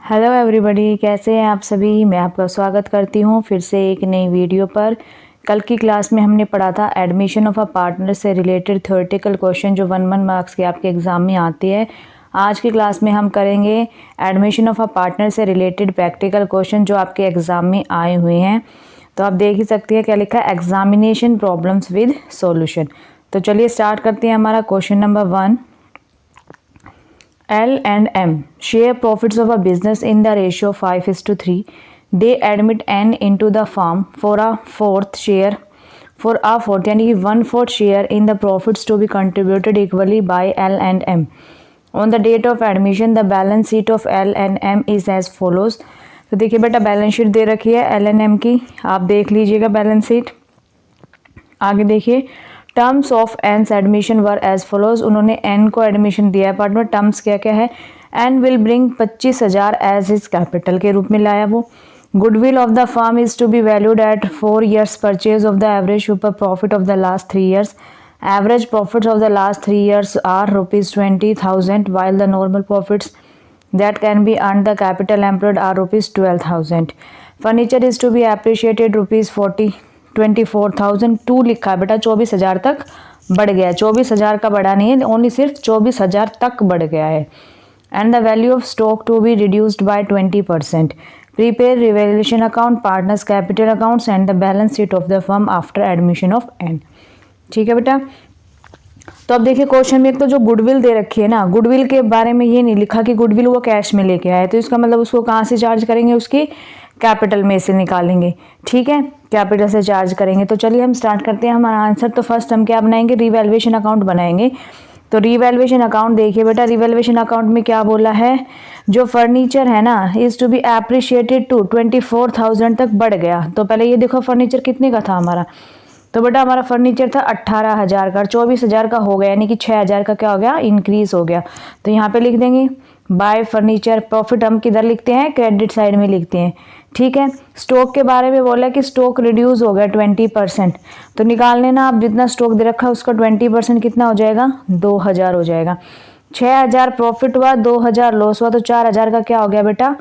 Hello everybody, कैसे हैं आप सभी। मैं आपका स्वागत करती हूं फिर से एक नई वीडियो पर। कल की क्लास में हमने पढ़ा था एडमिशन ऑफ अ पार्टनर से रिलेटेड थ्योरेटिकल क्वेश्चन जो 1 मार्क्स के आपके एग्जाम में आते हैं। आज की क्लास में हम करेंगे एडमिशन ऑफ अ पार्टनर से रिलेटेड प्रैक्टिकल क्वेश्चन जो आपके एग्जाम में आए हुए हैं। तो आप देख ही सकते हैं क्या लिखा है, एग्जामिनेशन प्रॉब्लम्स विद सॉल्यूशन। तो चलिए स्टार्ट करते हैं हमारा question number 1। L and M share profits of a business in the ratio 5:3. They admit N into the firm for a fourth share, यानी कि 1/4 share in the profits to be contributed equally by L and M. On the date of admission, the balance sheet of L and M is as follows. तो देखिए बेटा, balance sheet दे रखी है L and M की, आप देख लीजिएगा balance sheet. आगे देखिए, terms of N's admission were as follows. उन्होंने एन को एडमिशन दिया है पार्ट में। टर्म्स क्या क्या है, N will bring 25,000 as his capital के रूप में लाया वो। Goodwill of the firm is to be valued at 4 years purchase of the average super profit of the last 3 years. Average profits of the last 3 years are ₹20,000 while the normal profits that can be earned the capital employed are ₹12,000. Furniture is to be appreciated ₹24,000 लिखा है बेटा, 24,000 तक बढ़ गया है। 24,000 का बढ़ा नहीं है, ओनली सिर्फ 24,000 तक बढ़ गया है। And the value of stock to be reduced by 20%. Prepare revaluation account, partners capital accounts and the balance sheet of the firm after admission of N. ठीक है बेटा। तो अब देखिए क्वेश्चन में एक तो जो गुडविल दे रखी है ना, गुडविल के बारे में ये नहीं लिखा कि गुडविल वो कैश में लेके आए, तो इसका मतलब उसको कहाँ से चार्ज करेंगे, उसकी कैपिटल में से निकालेंगे। ठीक है, कैपिटल से चार्ज करेंगे। तो चलिए हम स्टार्ट करते हैं हमारा आंसर। तो फर्स्ट हम क्या बनाएंगे, रिवैल्यूएशन अकाउंट बनाएंगे। तो रिवैल्यूएशन अकाउंट देखिए बेटा, रिवैल्यूएशन अकाउंट में क्या बोला है, जो फर्नीचर है ना is to be appreciated to 24,000 तक बढ़ गया। तो पहले ये देखो फर्नीचर कितने का था हमारा, तो बेटा हमारा फर्नीचर था 18,000 का, 24,000 का हो गया, यानी कि 6,000 का क्या हो गया, इंक्रीज हो गया। तो यहाँ पे लिख देंगे बाय फर्नीचर। प्रॉफिट हम किधर लिखते हैं, क्रेडिट साइड में लिखते हैं। ठीक है, स्टॉक के बारे में बोला कि स्टॉक रिड्यूस हो गया 20%। तो निकाल लेना आप, जितना स्टॉक दे रखा है उसका 20% कितना हो जाएगा, 2,000 हो जाएगा। 6,000 प्रॉफिट हुआ, 2,000 लॉस हुआ, तो 4,000 का क्या हो गया बेटा,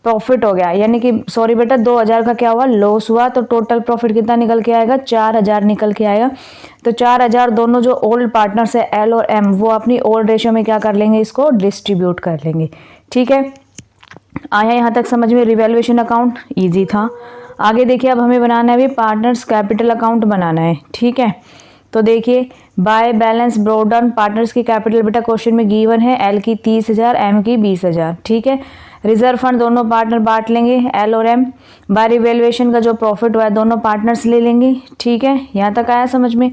प्रॉफिट हो गया। यानी कि सॉरी बेटा, 2,000 का क्या हुआ, लॉस हुआ। तो टोटल प्रॉफिट कितना निकल के आएगा, 4,000 निकल के आएगा। तो 4,000 दोनों जो ओल्ड पार्टनर्स है एल और एम, वो अपनी ओल्ड रेशियो में क्या कर लेंगे, इसको डिस्ट्रीब्यूट कर लेंगे। ठीक है, आया यहाँ तक समझ में। रिवैल्यूएशन अकाउंट इजी था। आगे देखिए, अब हमें बनाना है भी पार्टनर्स कैपिटल अकाउंट बनाना है। ठीक है, तो देखिए bye balance brought down partners की कैपिटल बेटा क्वेश्चन में गिवन है, एल की 30,000, एम की 20,000। ठीक है, रिजर्व फंड दोनों पार्टनर बांट लेंगे, एल और एम। बाय रिवैल्यूएशन का जो प्रॉफिट हुआ है दोनों पार्टनर्स ले लेंगे। ठीक है, यहाँ तक आया समझ में।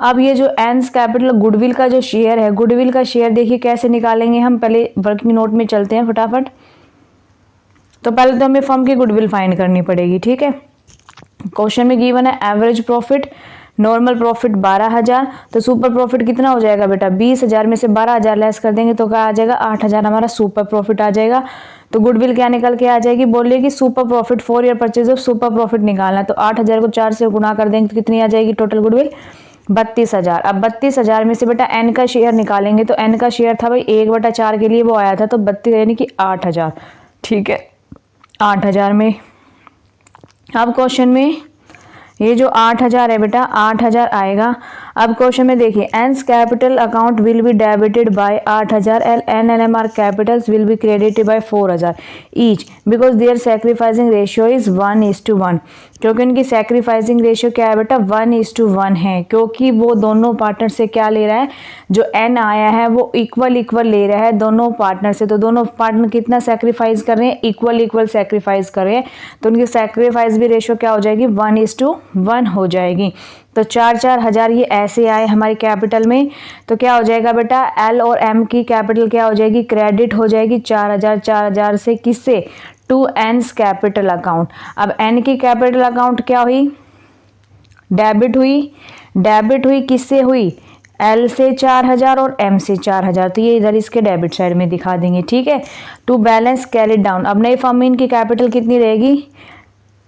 अब ये जो एन्स कैपिटल गुडविल का जो शेयर है, गुडविल का शेयर देखिए कैसे निकालेंगे हम, पहले वर्किंग नोट में चलते हैं फटाफट। तो पहले तो हमें फर्म की गुडविल फाइंड करनी पड़ेगी। ठीक है, क्वेश्चन में गिवन है एवरेज प्रॉफिट, नॉर्मल प्रॉफिट 12,000, तो सुपर प्रॉफिट कितना हो जाएगा बेटा, 20,000 में से 12,000 लेस कर देंगे तो क्या आ जाएगा, 8,000 हमारा सुपर प्रॉफिट आ जाएगा। तो गुडविल क्या निकल के आ जाएगी, बोलिए कि super profit 4 year purchase of super profit निकालना है। तो 8,000 को 4 से गुणा कर देंगे तो कितनी आ जाएगी टोटल गुडविल, 32,000। अब 32,000 में से बेटा एन का शेयर निकालेंगे। तो एन का शेयर था भाई 1/4 के लिए वो आया था, तो 32 यानी कि 8,000। ठीक है, 8,000 में अब क्वेश्चन में ये जो 8,000 है बेटा, 8,000 आएगा। अब क्वेश्चन में देखिए, N's capital account will be debited by 8,000, L N L M R capitals will be credited by 4,000 each because their sacrificing ratio is 1:1। क्योंकि उनकी सैक्रिफाइसिंग रेशियो क्या है बेटा, 1:1 है। क्योंकि वो दोनों पार्टनर से क्या ले रहा है, जो एन आया है वो इक्वल ले रहा है दोनों पार्टनर से। तो दोनों पार्टनर कितना सैक्रिफाइस कर रहे हैं, इक्वल सैक्रिफाइस कर रहे हैं। तो उनकी सैक्रिफाइस भी रेशियो क्या हो जाएगी, 1:1 हो जाएगी। तो 4-4 हज़ार ये ऐसे आए हमारी कैपिटल में। तो क्या हो जाएगा बेटा, एल और एम की कैपिटल क्या हो जाएगी, क्रेडिट हो जाएगी 4,000 से किससे, टू एन्स कैपिटल अकाउंट। अब एन की कैपिटल अकाउंट क्या हुई, डेबिट हुई किससे हुई, एल से 4,000 और एम से 4,000। तो ये इधर इसके डेबिट साइड में दिखा देंगे। ठीक है, टू बैलेंस कैरी डाउन। अब नई फर्म में इनकी कैपिटल कितनी रहेगी,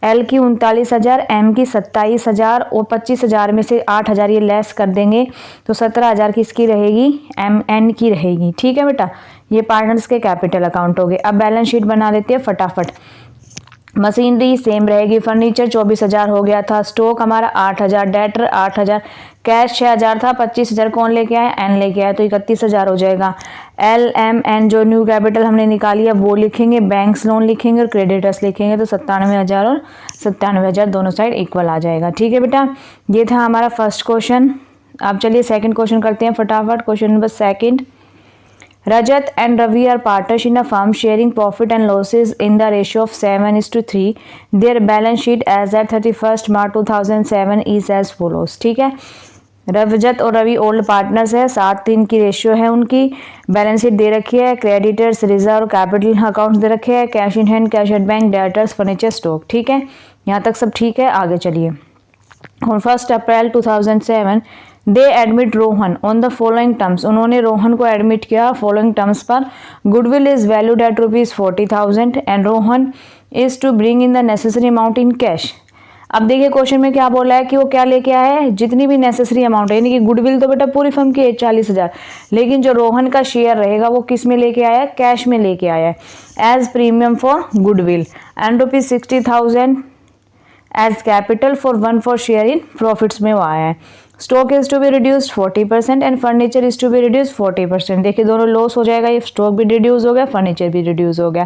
एल की 39,000, एम की 27,000 और 25,000 में से 8,000 ये लेस कर देंगे तो 17,000 किसकी रहेगी, एम एन की रहेगी। ठीक है बेटा, ये पार्टनर्स के कैपिटल अकाउंट हो गए। अब बैलेंस शीट बना लेते हैं फटाफट। मशीनरी सेम रहेगी, फर्नीचर 24,000 हो गया था, स्टॉक हमारा 8,000, डेटर 8,000, कैश 6,000 था, 25,000 कौन लेके आया, एन लेके आया, तो 31,000 हो जाएगा। एल एम एन जो न्यू कैपिटल हमने निकाली है वो लिखेंगे, बैंक्स लोन लिखेंगे और क्रेडिटर्स लिखेंगे, तो 97,000 और 97,000 दोनों साइड इक्वल आ जाएगा। ठीक है बेटा, ये था हमारा फर्स्ट क्वेश्चन। अब चलिए सेकंड क्वेश्चन करते हैं फटाफट। Question number second, Rajat and Ravi are partners in a firm sharing profit and losses in the ratio of 7:3. Their balance sheet as at 31st March 2007 is as follows. ठीक है, रजत और Ravi old partners है, 7:3 की ratio है उनकी। Balance sheet दे रखी है, creditors, reserve, capital account दे रखे हैं, cash in hand, cash at bank, debtors, furniture, stock. ठीक है, यहाँ तक सब ठीक है। आगे चलिए। On 1st April 2007 they admit Rohan on the following terms. उन्होंने रोहन को एडमिट किया फॉलोइंग टर्म्स पर। Goodwill is valued at ₹40,000 and Rohan is to bring in the necessary amount in cash. अब देखिए क्वेश्चन में क्या बोला है कि वो क्या लेके आया है, जितनी भी नेसेसरी अमाउंट है, यानी कि गुडविल तो बेटा पूरी फर्म की है 40,000, लेकिन जो रोहन का शेयर रहेगा वो किस में लेके आया है, कैश में लेके आया है as premium for goodwill and ₹60,000 as capital for 1/4 share in profits में वो आया है। Stock is to be reduced 40% and furniture is to be reduced 40%। देखिए दोनों लॉस हो जाएगा, ये स्टॉक भी रिड्यूस हो गया, फर्नीचर भी रिड्यूस हो गया।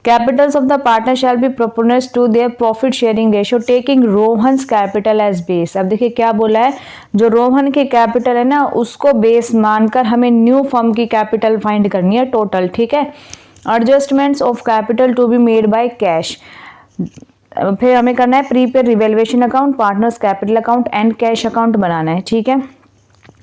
Capitals of the partner shall be proportional to their profit sharing ratio taking Rohan's capital as base. अब देखिए क्या बोला है, जो रोहन की कैपिटल है ना उसको बेस मानकर हमें न्यू फर्म की कैपिटल फाइंड करनी है टोटल। ठीक है, adjustments of capital to be made by cash. फिर हमें करना है prepare revaluation account, partners capital account and cash account बनाना है। ठीक है,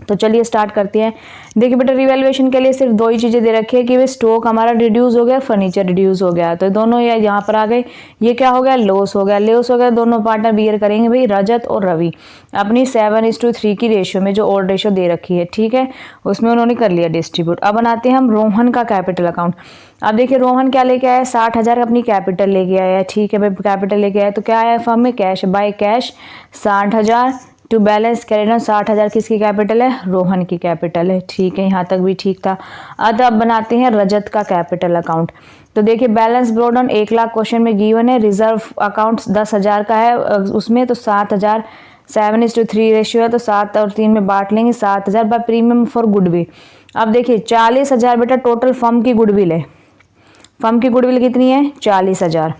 तो चलिए स्टार्ट करते हैं। देखिए बेटा रिवैल्यूएशन के लिए सिर्फ दो ही चीज़ें दे रखी है कि वे स्टॉक हमारा रिड्यूस हो गया, फर्नीचर रिड्यूस हो गया, तो दोनों यहाँ पर आ गए। ये क्या हो गया, लॉस हो गया। लॉस हो गया, दोनों पार्टनर बियर करेंगे भाई, रजत और रवि अपनी 7:3 की रेशियो में, जो ओल्ड रेशियो दे रखी है। ठीक है, उसमें उन्होंने कर लिया डिस्ट्रीब्यूट। अब बनाते हैं हम रोहन का कैपिटल अकाउंट। अब देखिए रोहन क्या लेके आया, 60,000 अपनी कैपिटल लेके आया है। ठीक है भाई, कैपिटल लेके आया तो क्या आया फर्म में, cash by cash 60,000 to balance carried 60,000 किसकी कैपिटल है, रोहन की कैपिटल है। ठीक है, यहाँ तक भी ठीक था। अब बनाते हैं रजत का कैपिटल अकाउंट। तो देखिए बैलेंस ब्रॉड ऑन 1,00,000 क्वेश्चन में गिवन है, रिजर्व अकाउंट 10,000 का है उसमें, तो 7,000 7:3 रेशियो है, तो 7 और 3 में बांट लेंगे, 7,000 बाय प्रीमियम फॉर गुडविल। अब देखिए 40,000 बेटा टोटल फर्म की गुडविल है। फर्म की गुडविल कितनी है, 40,000।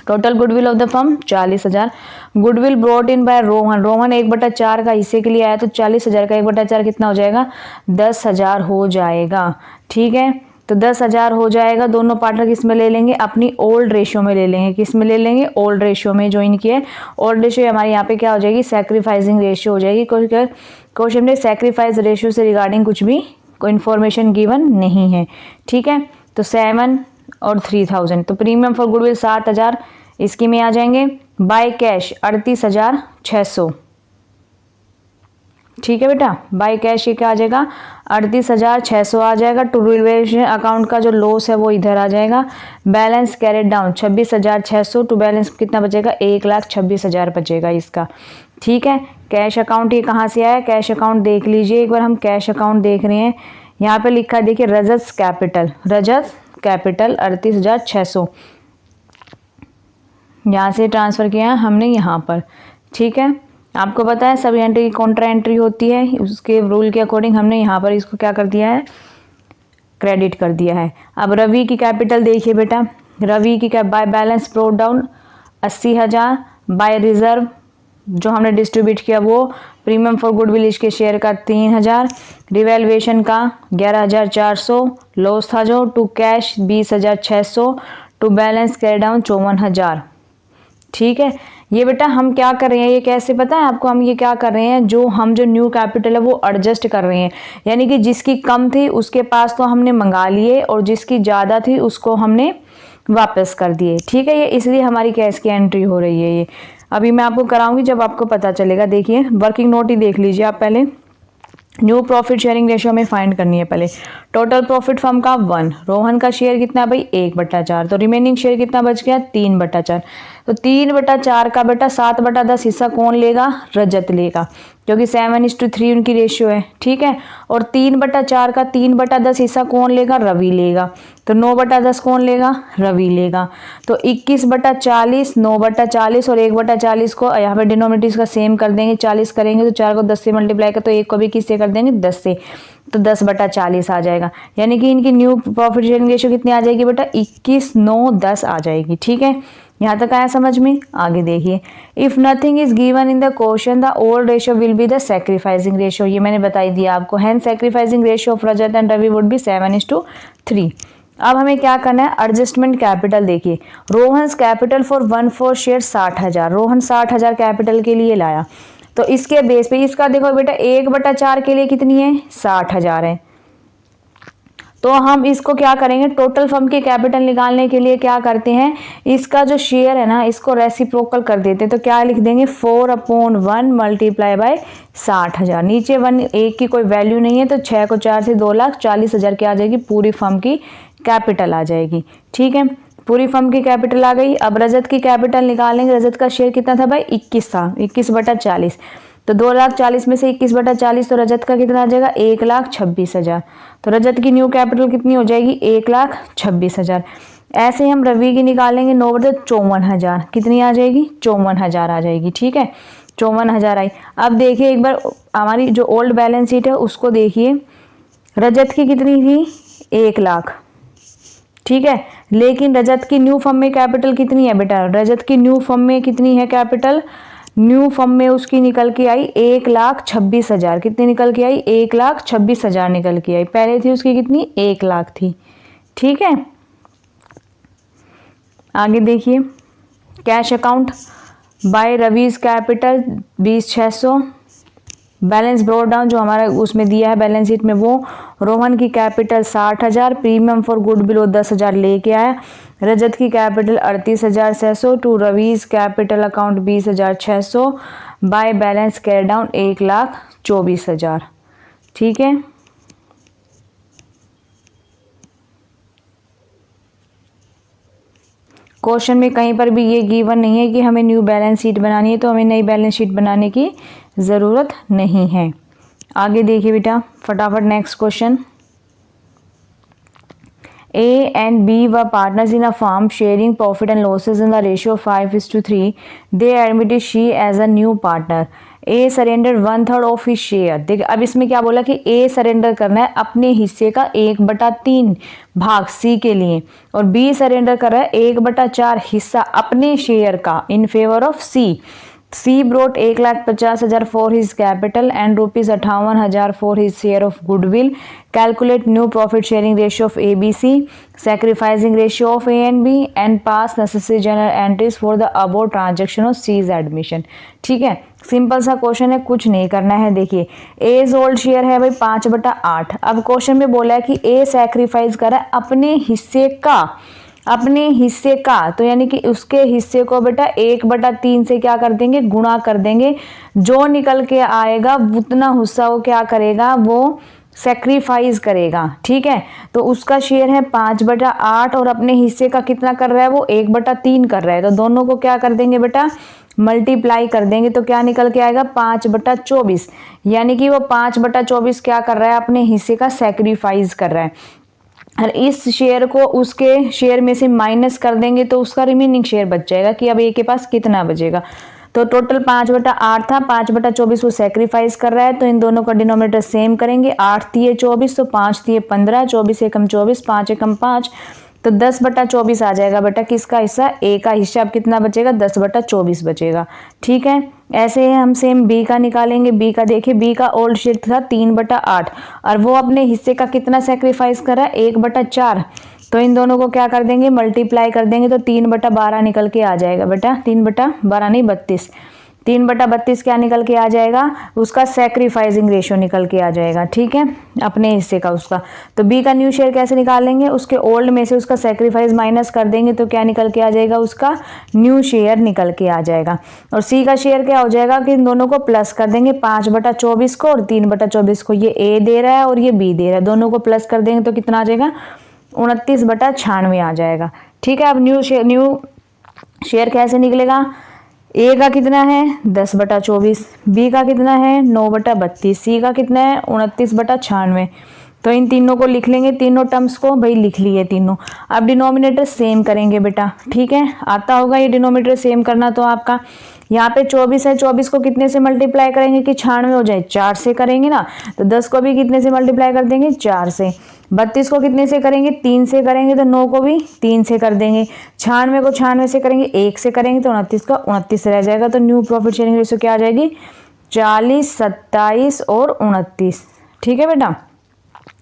Total goodwill of the firm 40,000। Goodwill brought in by Rohan, Rohan 1/4 का हिस्से के लिए आया, तो 40,000 का 1/4 कितना हो जाएगा, 10,000 हो जाएगा। ठीक है, तो 10,000 हो जाएगा। दोनों पार्टनर किस में ले लेंगे, अपनी ओल्ड रेशियो में ले लेंगे। किस में ले लेंगे, ओल्ड रेशियो में। जो इनकी है ओल्ड रेशियो हमारे यहाँ पे क्या हो जाएगी, सैक्रिफाइसिंग रेशियो हो जाएगी। क्वेश्चन में सैक्रिफाइस रेशियो से रिगार्डिंग कुछ भी कोई इन्फॉर्मेशन गिवन नहीं है। ठीक है, तो 7 और 3,000, तो प्रीमियम फॉर गुडविल 7,000 इसकी में आ जाएंगे, बाय कैश 38,600। ठीक है बेटा, बाय कैश ये क्या आ जाएगा, 38,600 आ जाएगा। टू रिवैल्यूएशन अकाउंट का जो लॉस है वो इधर आ जाएगा। Balance carried down 26,600 to balance कितना बचेगा, 1,26,000 बचेगा इसका। ठीक है, कैश अकाउंट ये कहाँ से आया, कैश अकाउंट देख लीजिए एक बार, हम कैश अकाउंट देख रहे हैं। यहाँ पे लिखा है देखिए रजत कैपिटल, रजत कैपिटल 38,600 यहाँ से ट्रांसफ़र किया है हमने यहाँ पर। ठीक है, आपको पता है सभी एंट्री की कॉन्ट्रा एंट्री होती है, उसके रूल के अकॉर्डिंग हमने यहाँ पर इसको क्या कर दिया है, क्रेडिट कर दिया है। अब रवि की कैपिटल देखिए बेटा, रवि की क्या by balance brought down 80,000, by reserve जो हमने डिस्ट्रीब्यूट किया वो प्रीमियम फॉर गुडविल इसके शेयर का 3,000, रिवैल्यूएशन का 11,400, लॉस था जो, to cash 20,600, to balance carried down 54,000। ठीक है, ये बेटा हम क्या कर रहे हैं, ये कैसे पता है आपको, हम ये क्या कर रहे हैं, जो न्यू कैपिटल है वो एडजस्ट कर रहे हैं, यानी कि जिसकी कम थी उसके पास तो हमने मंगा लिए और जिसकी ज़्यादा थी उसको हमने वापस कर दिए। ठीक है, ये इसलिए हमारी कैश की एंट्री हो रही है। ये अभी मैं आपको कराऊंगी जब आपको पता चलेगा। देखिए वर्किंग नोट ही देख लीजिए आप पहले। न्यू प्रॉफिट शेयरिंग रेशियो में फाइंड करनी है पहले। टोटल प्रॉफिट फर्म का 1, रोहन का शेयर कितना भाई 1/4, तो रिमेनिंग शेयर कितना बच गया 3/4। तो 3/4 का बेटा 7/10 हिस्सा कौन लेगा? रजत लेगा, क्योंकि 7:3 उनकी रेशियो है। ठीक है, और 3/4 का 3/10 हिस्सा कौन लेगा? रवि लेगा। तो 9/10 कौन लेगा? रवि लेगा। तो 21/40, 9/40 और 1/40 को यहाँ पे डिनोमिनेटर का सेम कर देंगे, 40 करेंगे तो 4 को 10 से मल्टीप्लाई कर, तो 1 को भी किससे कर देंगे? 10 से, तो 10/40 आ जाएगा। यानी कि इनकी न्यू प्रॉफिट शेयरिंग रेशियो कितनी आ जाएगी बेटा? 21/9/10 आ जाएगी। ठीक है, यहाँ तक आया समझ में? आगे देखिए, if nothing is given in the question the old ratio will be the sacrificing ratio. ये मैंने बताई दिया आपको। Hence sacrificing ratio of Rajat and Ravi would be 7:3। अब हमें क्या करना है? एडजस्टमेंट कैपिटल देखिए, Rohan's capital for 1/4 share 60,000, Rohan 60,000 capital के लिए लाया। तो इसके बेस पे इसका देखो बेटा 1/4 के लिए कितनी है? 60,000 है। तो हम इसको क्या करेंगे? टोटल फर्म के कैपिटल निकालने के लिए क्या करते हैं? इसका जो शेयर है ना, इसको रेसिप्रोकल कर देते हैं। तो क्या लिख देंगे? 4/1 मल्टीप्लाई बाय 60,000। नीचे 1 एक की कोई वैल्यू नहीं है, तो 6 को 4 से 2,40,000 क्या आ जाएगी? पूरी फर्म की कैपिटल आ जाएगी। ठीक है, पूरी फर्म की कैपिटल आ गई। अब रजत की कैपिटल निकालेंगे। रजत का शेयर कितना था भाई? 21 था, 21/40। तो 2,40,000 में से 21/40, तो रजत का कितना आ जाएगा? 1,26,000। तो रजत की न्यू कैपिटल कितनी हो जाएगी? 1,26,000। ऐसे हम रवि की निकालेंगे। 9/54,000 कितनी आ जाएगी? 54,000 आ जाएगी। ठीक है, 54,000 आई। अब देखिए एक बार हमारी जो ओल्ड बैलेंस शीट है उसको देखिए। रजत की कितनी थी? 1,00,000। ठीक है, लेकिन रजत की न्यू फर्म में कैपिटल कितनी है बेटा? रजत की न्यू फर्म में कितनी है कैपिटल? न्यू फर्म में उसकी निकल के आई 1,26,000। कितनी निकल के आई? 1,26,000 निकल के आई। पहले थी उसकी कितनी? 1,00,000 थी। ठीक है, आगे देखिए, cash account by Ravi's capital 20,600। Balance brought down जो हमारा उसमें दिया है बैलेंस शीट में, वो रोहन की कैपिटल 60,000, प्रीमियम फॉर गुडविल 10,000 लेके आया। रजत की capital 38,600 to Ravi's capital account 20,600 by balance carried down 1,24,000। ठीक है, क्वेश्चन में कहीं पर भी ये गिवन नहीं है कि हमें न्यू बैलेंस शीट बनानी है, तो हमें नई बैलेंस शीट बनाने की ज़रूरत नहीं है। आगे देखिए बेटा फटाफट next question. A and B were partners in a firm sharing profit and losses in the ratio of 5:3. They admitted she as a new partner. A surrendered 1/3 of his share. देखिए अब इसमें क्या बोला कि A सरेंडर करना है अपने हिस्से का 1/3 भाग C के लिए, और B सरेंडर कर रहा है 1/4 हिस्सा अपने शेयर का in favour of C. C brought 1,50,000 for his capital and ₹58,000 for his share of goodwill. Calculate new profit sharing ratio of ABC, sacrificing ratio of A and B, and pass necessary journal entries for the above transaction of C's admission. ठीक है, simple सा question है, कुछ नहीं करना है। देखिए as old share है भाई 5/8। अब क्वेश्चन में बोला है कि ए सैक्रिफाइस करा अपने हिस्से का, अपने हिस्से का, तो यानी कि उसके हिस्से को बेटा 1/3 से क्या कर देंगे? गुणा कर देंगे। जो निकल के आएगा उतना हिस्सा वो क्या करेगा? वो सेक्रीफाइस करेगा। ठीक है, तो उसका शेयर है 5/8 और अपने हिस्से का कितना कर रहा है? वो 1/3 कर रहा है। तो दोनों को क्या कर देंगे बेटा? मल्टीप्लाई कर देंगे। तो क्या निकल के आएगा? 5/24। यानी कि वो 5/24 क्या कर रहा है? अपने हिस्से का सेक्रीफाइस कर रहा है। और इस शेयर को उसके शेयर में से माइनस कर देंगे तो उसका रिमेनिंग शेयर बच जाएगा कि अब ए के पास कितना बचेगा। तो टोटल 5/8 था, 5/24 वो सेक्रीफाइस कर रहा है। तो इन दोनों का डिनोमिनेटर सेम करेंगे। 8 तिये 24, तो 5 तिये 15, 24 एकम 24, 5 एकम 5, तो 10/24 आ जाएगा बेटा किसका हिस्सा? ए का हिस्सा। अब कितना बचेगा? 10/24 बचेगा। ठीक है, ऐसे हम सेम बी का निकालेंगे। बी का देखिए, बी का ओल्ड शेयर था 3/8 और वो अपने हिस्से का कितना सेक्रीफाइस कर रहा है? 1/4। तो इन दोनों को क्या कर देंगे? मल्टीप्लाई कर देंगे। तो 3/12 निकल के आ जाएगा बेटा। 3/12 नहीं 32, 3/32 क्या निकल के आ जाएगा? उसका सेक्रीफाइसिंग रेशियो निकल के आ जाएगा। ठीक है, अपने हिस्से का उसका। तो बी का न्यू शेयर कैसे निकालेंगे? उसके ओल्ड में से उसका सेक्रीफाइस माइनस कर देंगे तो क्या निकल के आ जाएगा? उसका न्यू शेयर निकल के आ जाएगा। और सी का शेयर क्या हो जाएगा कि इन दोनों को प्लस कर देंगे, 5/24 को और 3/24 को। ये ए दे रहा है और ये बी दे रहा है, दोनों को प्लस कर देंगे तो कितना आ जाएगा? 29/96 आ जाएगा। ठीक है, अब न्यू शेयर कैसे निकलेगा, ए का कितना है 10/24, बी का कितना है 9/32, सी का कितना है 29/96। तो इन तीनों को लिख लेंगे, तीनों टर्म्स को भाई लिख लिए तीनों। अब डिनोमिनेटर सेम करेंगे बेटा, ठीक है, आता होगा ये डिनोमिनेटर सेम करना। तो आपका यहाँ पे 24 है, 24 को कितने से मल्टीप्लाई करेंगे कि 96 हो जाए, 4 से करेंगे ना। तो 10 को भी कितने से मल्टीप्लाई कर देंगे 4 से। 32 को कितने से करेंगे 3 से करेंगे, तो 9 को भी 3 से कर देंगे। 96 को 96 से करेंगे 1 से करेंगे, तो 29 का 29 रह जाएगा। तो न्यू प्रॉफिट शेयरिंग रेशियो क्या आ जाएगी 40, 27 और 29। ठीक है बेटा।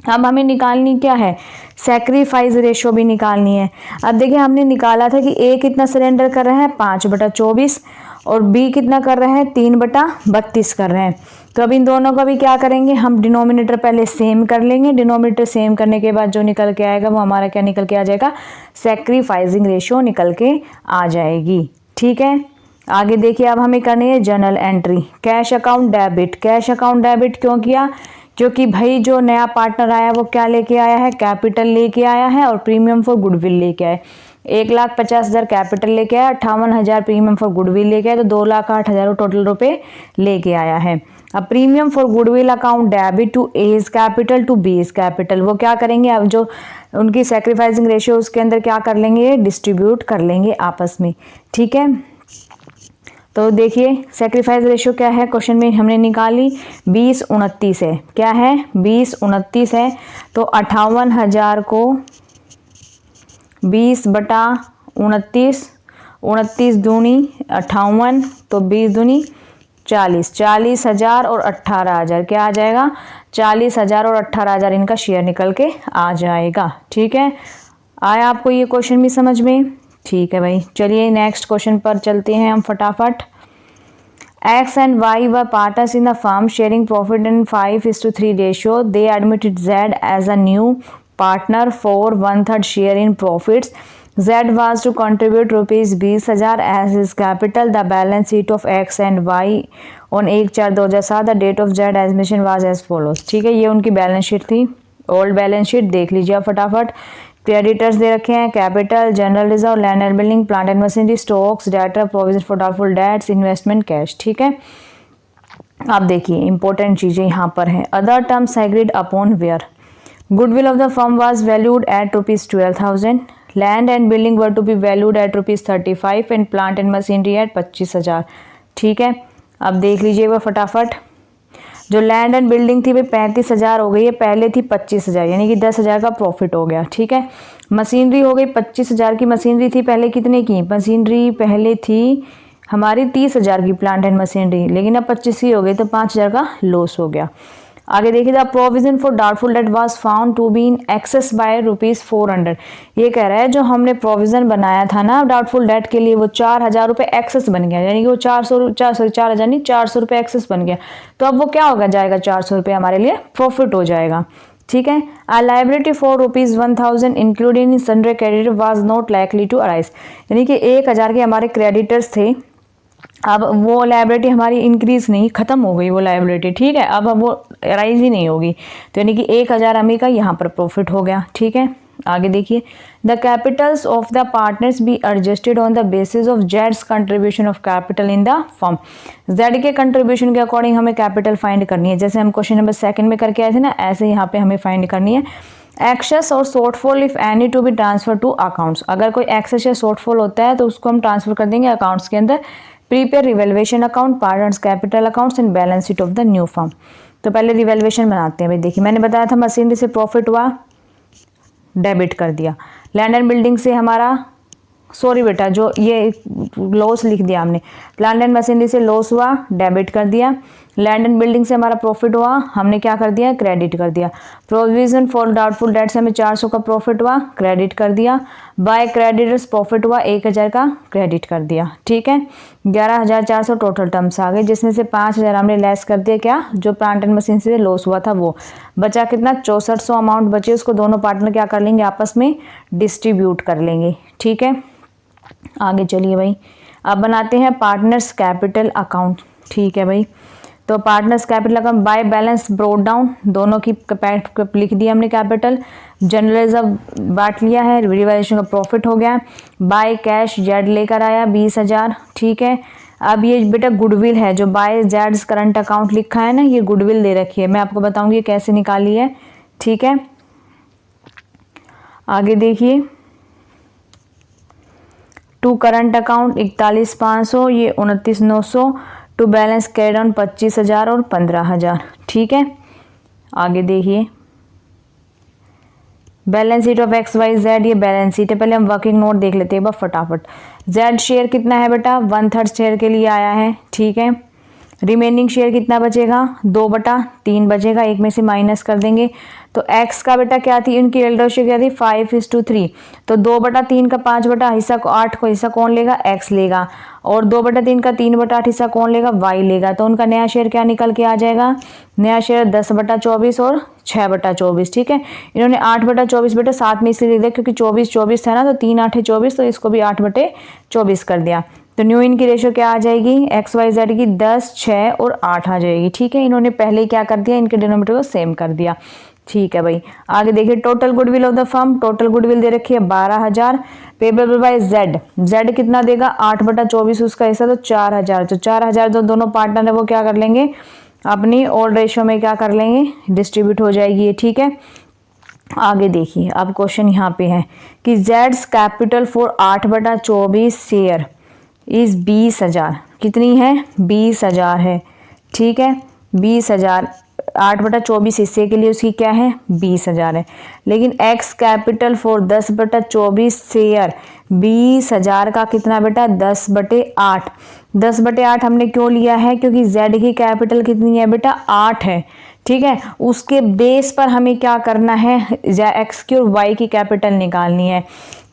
अब हमें निकालनी क्या है, सैक्रिफाइस रेशियो भी निकालनी है। अब देखिए हमने निकाला था कि ए कितना सरेंडर कर रहा है 5/24 और बी कितना कर रहा है 3/32 कर रहे हैं। तो अब इन दोनों का भी क्या करेंगे, हम डिनोमिनेटर पहले सेम कर लेंगे। डिनोमिनेटर सेम करने के बाद जो निकल के आएगा वो हमारा क्या निकल के आ जाएगा, सैक्रिफाइसिंग रेशियो निकल के आ जाएगी। ठीक है, आगे देखिए अब हमें करनी है journal entry. Cash account debit, cash account debit क्यों किया, क्योंकि भाई जो नया पार्टनर आया वो क्या लेके आया है, कैपिटल लेके आया है और प्रीमियम फॉर गुडविल लेके आए। 1,50,000 कैपिटल लेके आया, 58,000 प्रीमियम फॉर गुडविल लेके आया, तो 2,08,000 टोटल रुपए लेके आया है। अब premium for goodwill account debit to as capital to base capital, वो क्या करेंगे, अब जो उनकी सैक्रिफाइसिंग रेशियो उसके अंदर क्या कर लेंगे, डिस्ट्रीब्यूट कर लेंगे आपस में। ठीक है, तो देखिए सैक्रिफाइस रेशियो क्या है, क्वेश्चन में हमने निकाली 20-29 है। क्या है 20-29 है, तो 58,000 को 20/29, 29 दूनी 58, तो 20 दूनी 40, 40,000 और 18,000 क्या आ जाएगा, 40,000 और 18,000 इनका शेयर निकल के आ जाएगा। ठीक है, आया आपको ये क्वेश्चन भी समझ में। ठीक है भाई, चलिए नेक्स्ट क्वेश्चन पर चलते हैं हम फटाफट। X and Y were partners in the firm sharing profit in 5:3 ratio. They admitted Z as a new partner for 1/3 share in profits. Z was to contribute rupees 20,000 as his capital. The balance sheet of X and Y on 1/4/2007, the date of Z admission was as follows. ठीक है, ये उनकी balance sheet थी, old balance sheet देख लीजिए आप फटाफट। Creditors दे रखे हैं, capital, general reserve, land and building, plant and machinery, stocks, debtor, provision for doubtful debts, investment, cash. ठीक है, आप देखिए इंपॉर्टेंट चीजें यहाँ पर हैं। Other terms agreed upon were, goodwill of the firm was valued at ₹12,000, land and building were to be valued at ₹35 and plant and machinery at 25,000। ठीक है, अब देख लीजिएगा फटाफट। जो लैंड एंड बिल्डिंग थी वे 35,000 हो गई है, पहले थी 25,000, यानी कि 10,000 का प्रॉफिट हो गया। ठीक है, मशीनरी हो गई 25,000 की मशीनरी थी, पहले कितने की मशीनरी पहले थी हमारी 30,000 की प्लांट एंड मशीनरी, लेकिन अब 25 की हो गई तो 5,000 का लॉस हो गया। आगे देखिए, the provision for doubtful debt was found to be in excess by ₹400। ये कह रहा है जो हमने प्रोविजन बनाया था ना डाउटफुल डेट के लिए, वो 4,000 रुपये एक्सेस बन गया, यानी कि वो 4,000 नहीं 400 रुपये एक्सेस बन गया। तो अब वो क्या होगा जाएगा 400 रुपये हमारे लिए प्रॉफिट हो जाएगा। ठीक है, a liability for ₹1,000 including sundry creditor was not likely to arise, यानी कि 1,000 के हमारे क्रेडिटर्स थे, अब वो लाइबिलिटी हमारी इंक्रीज नहीं, खत्म हो गई वो लाइबिलिटी। ठीक है, अब वो राइज ही नहीं होगी, तो यानी कि 1,000 हमें का यहाँ पर प्रॉफिट हो गया। ठीक है, आगे देखिए, the Capitals of the partners be adjusted on the basis of Jades contribution of capital in the firm. Z के कंट्रीब्यूशन के अकॉर्डिंग हमें कैपिटल फाइंड करनी है, जैसे हम क्वेश्चन नंबर 2 में करके आए थे ना, ऐसे यहाँ पे हमें फाइंड करनी है। एक्सेस और shortfall if any to be transfer to accounts, अगर कोई एक्सेस या शॉर्टफॉल होता है तो उसको हम ट्रांसफर कर देंगे अकाउंट्स के अंदर। Prepare revaluation account, partners capital accounts and balance sheet of the new firm. तो पहले रिवेल्युएशन बनाते हैं भाई। देखिए मैंने बताया था मशीनरी से प्रॉफिट हुआ, डेबिट कर दिया। लैंड एंड बिल्डिंग से हमारा, सॉरी बेटा जो ये लॉस लिख दिया हमने, लैंड एंड मशीनरी से लॉस हुआ, डेबिट कर दिया। लैंड एंड बिल्डिंग से हमारा प्रॉफिट हुआ, हमने क्या कर दिया, क्रेडिट कर दिया। प्रोविजन फॉर डाउटफुल डेट से हमें 400 का प्रॉफिट हुआ, क्रेडिट कर दिया। बाय क्रेडिटर्स प्रॉफिट हुआ 1,000 का, क्रेडिट कर दिया। ठीक है, 11,400 टोटल टर्म्स आ गए, जिसमें से 5,000 हमने लेस कर दिया, क्या जो प्लांट एंड मशीन से लॉस हुआ था वो बचा। कितना 6400 अमाउंट बचे, उसको दोनों पार्टनर क्या कर लेंगे, आपस में डिस्ट्रीब्यूट कर लेंगे। ठीक है, आगे चलिए भाई, अब बनाते हैं पार्टनर्स कैपिटल अकाउंट। ठीक है भाई, तो partners capital account by balance brought down, दोनों की लिख दिया हमने कैपिटल। जनरल रिजर्व बांट लिया है, रिवैल्यूएशन का प्रॉफिट हो गया। बाय कैश जेड लेकर आया 20,000, ठीक है। अब ये बेटा गुडविल है, जो बाय जेड्स करंट अकाउंट लिखा है ना, ये गुडविल दे रखी है, मैं आपको बताऊंगी कैसे निकाली है, ठीक है। आगे देखिए, टू करंट अकाउंट 41,500, ये 29,900, टू बैलेंस कैरी डाउन 25,000 और 15,000, ठीक है। आगे देखिए, balance sheet of X Y Z, ये बैलेंस शीट है। पहले हम वर्किंग नोट देख लेते हैं फटाफट। जेड शेयर कितना है बेटा, 1/3 शेयर के लिए आया है, ठीक है। रिमेनिंग शेयर कितना बचेगा, 2/3 बचेगा, एक में से माइनस कर देंगे। तो एक्स का बेटा क्या थी, इनकी एल रेशियो क्या थी 5:3, तो 2/3 का 5 हिस्सा को 8 को हिस्सा कौन लेगा, एक्स लेगा, और 2/3 का 3/8 हिस्सा कौन लेगा, वाई लेगा। तो उनका नया शेयर क्या निकल के आ जाएगा, नया शेयर 10/24 और 6/24, ठीक है। इन्होंने 8/24 बेटा साथ में इसलिए लिख दिया क्योंकि 24 था ना, तो 3 8 24, तो इसको भी 8/24 कर दिया। तो न्यू इनकी रेशियो क्या आ जाएगी, एक्स वाई जेड की 10, 6 और 8 आ जाएगी, ठीक है। इन्होंने पहले ही क्या कर दिया, इनके डिनोमिनेटर को सेम कर दिया, ठीक है भाई। आगे देखिए, total goodwill of the firm, total goodwill दे रखी है 12,000। पेबल बाय जेड, जेड कितना देगा 8/24 उसका हिस्सा, तो 4,000, तो 4,000 तो दोनों पार्टनर है वो क्या कर लेंगे, अपनी ओल्ड रेशियो में क्या कर लेंगे, डिस्ट्रीब्यूट हो जाएगी ये, ठीक है। आगे देखिए, अब क्वेश्चन यहाँ पे है कि Jades capital for 8/24 share is 20,000, कितनी है 20,000 है, ठीक है। 20,000 8/24 हिस्से के लिए उसकी क्या है 20,000 है। लेकिन एक्स कैपिटल फॉर 10/24 शेयर 20,000 का कितना बेटा 10/8। 10/8 हमने क्यों लिया है, क्योंकि जेड की कैपिटल कितनी है बेटा 8 है, ठीक है। उसके बेस पर हमें क्या करना है, एक्स की और वाई की कैपिटल निकालनी है।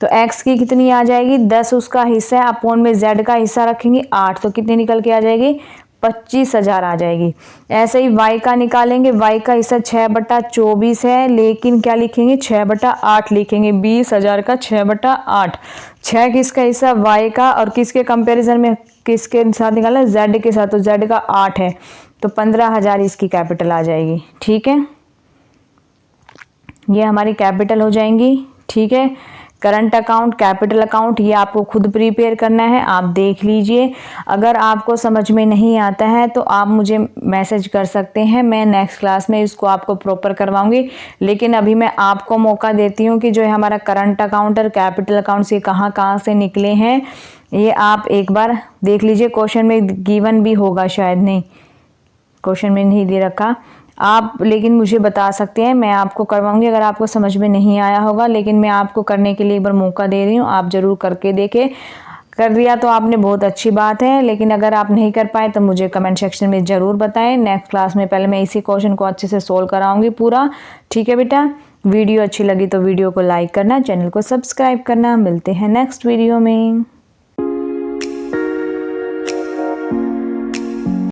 तो एक्स की कितनी आ जाएगी 10 उसका हिस्सा है, अपॉन में जेड का हिस्सा रखेंगे 8, तो कितनी निकल के आ जाएगी 25,000 आ जाएगी। ऐसे ही वाई का निकालेंगे, वाई का हिस्सा 6/24 है, लेकिन क्या लिखेंगे 6/8 लिखेंगे, 20,000 का 6/8। 6 किसका हिस्सा वाई का, और किसके कंपैरिजन में किसके साथ निकाला, जेड के साथ, तो जेड का 8 है, तो 15,000 इसकी कैपिटल आ जाएगी, ठीक है। ये हमारी कैपिटल हो जाएंगी, ठीक है। करंट अकाउंट, कैपिटल अकाउंट, ये आपको खुद प्रिपेयर करना है, आप देख लीजिए। अगर आपको समझ में नहीं आता है तो आप मुझे मैसेज कर सकते हैं, मैं नेक्स्ट क्लास में इसको आपको प्रॉपर करवाऊंगी। लेकिन अभी मैं आपको मौका देती हूँ कि जो है हमारा करंट अकाउंट और कैपिटल अकाउंट से कहाँ से निकले हैं, ये आप एक बार देख लीजिए। क्वेश्चन में गिवन भी होगा, शायद नहीं, क्वेश्चन में नहीं दे रखा आप, लेकिन मुझे बता सकते हैं, मैं आपको करवाऊंगी अगर आपको समझ में नहीं आया होगा। लेकिन मैं आपको करने के लिए एक बार मौका दे रही हूँ, आप ज़रूर करके देखें। कर दिया तो आपने बहुत अच्छी बात है, लेकिन अगर आप नहीं कर पाए तो मुझे कमेंट सेक्शन में ज़रूर बताएं। नेक्स्ट क्लास में पहले मैं इसी क्वेश्चन को अच्छे से सोल्व कराऊंगी पूरा, ठीक है बेटा। वीडियो अच्छी लगी तो वीडियो को लाइक करना, चैनल को सब्सक्राइब करना। मिलते हैं नेक्स्ट वीडियो में।